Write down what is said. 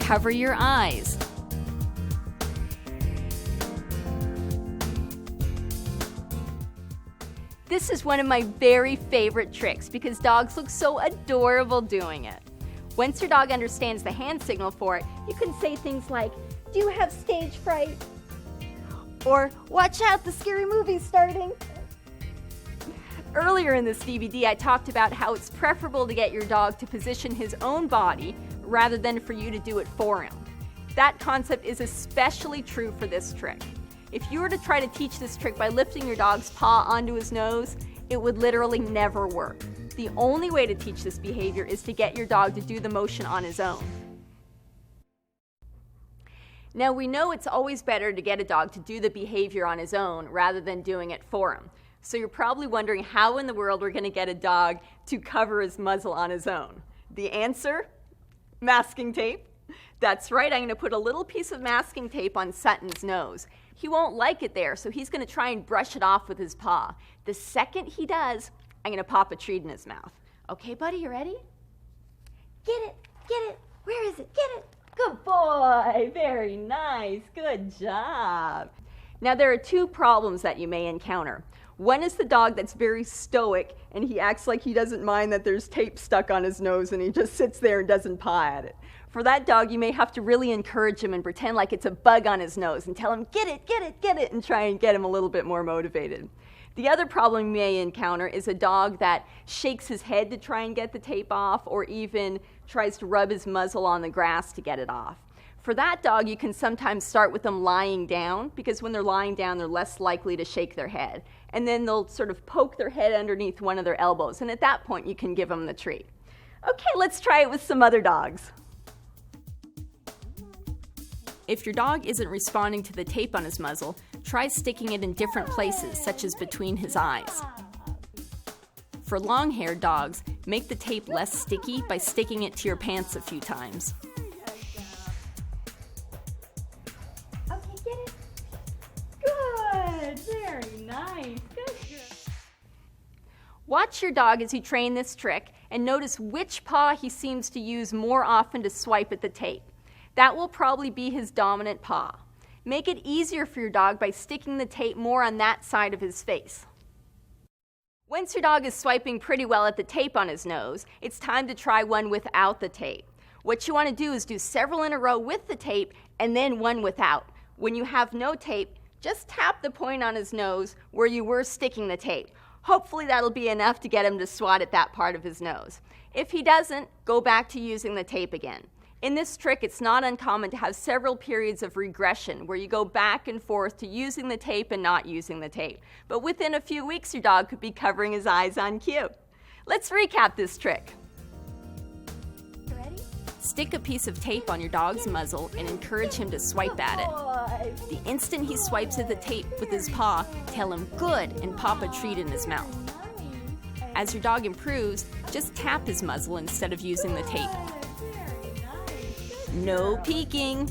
cover your eyes. This is one of my very favorite tricks because dogs look so adorable doing it. Once your dog understands the hand signal for it, you can say things like, "Do you have stage fright?" Or, "Watch out, the scary movie's starting." Earlier in this DVD, I talked about how it's preferable to get your dog to position his own body rather than for you to do it for him. That concept is especially true for this trick. If you were to try to teach this trick by lifting your dog's paw onto his nose, it would literally never work. The only way to teach this behavior is to get your dog to do the motion on his own. Now we know it's always better to get a dog to do the behavior on his own rather than doing it for him. So you're probably wondering how in the world we're going to get a dog to cover his muzzle on his own. The answer? Masking tape. That's right, I'm going to put a little piece of masking tape on Sutton's nose. He won't like it there, so he's going to try and brush it off with his paw. The second he does, I'm going to pop a treat in his mouth. Okay, buddy, you ready? Get it, where is it, get it. Good boy, very nice, good job. Now there are two problems that you may encounter. One is the dog that's very stoic and he acts like he doesn't mind that there's tape stuck on his nose and he just sits there and doesn't paw at it. For that dog, you may have to really encourage him and pretend like it's a bug on his nose and tell him, get it, and try and get him a little bit more motivated. The other problem you may encounter is a dog that shakes his head to try and get the tape off or even tries to rub his muzzle on the grass to get it off. For that dog, you can sometimes start with them lying down because when they're lying down, they're less likely to shake their head. And then they'll sort of poke their head underneath one of their elbows. And at that point, you can give them the treat. Okay, let's try it with some other dogs. If your dog isn't responding to the tape on his muzzle, try sticking it in different places, such as between his eyes. For long-haired dogs, make the tape less sticky by sticking it to your pants a few times. Okay, get it. Good, very nice, good. Watch your dog as you train this trick and notice which paw he seems to use more often to swipe at the tape. That will probably be his dominant paw. Make it easier for your dog by sticking the tape more on that side of his face. Once your dog is swiping pretty well at the tape on his nose, it's time to try one without the tape. What you want to do is do several in a row with the tape and then one without. When you have no tape, just tap the point on his nose where you were sticking the tape. Hopefully that'll be enough to get him to swat at that part of his nose. If he doesn't, go back to using the tape again. In this trick, it's not uncommon to have several periods of regression where you go back and forth to using the tape and not using the tape. But within a few weeks, your dog could be covering his eyes on cue. Let's recap this trick. Ready? Stick a piece of tape on your dog's muzzle and encourage him to swipe at it. The instant he swipes at the tape with his paw, tell him good and pop a treat in his mouth. As your dog improves, just tap his muzzle instead of using the tape. No peeking.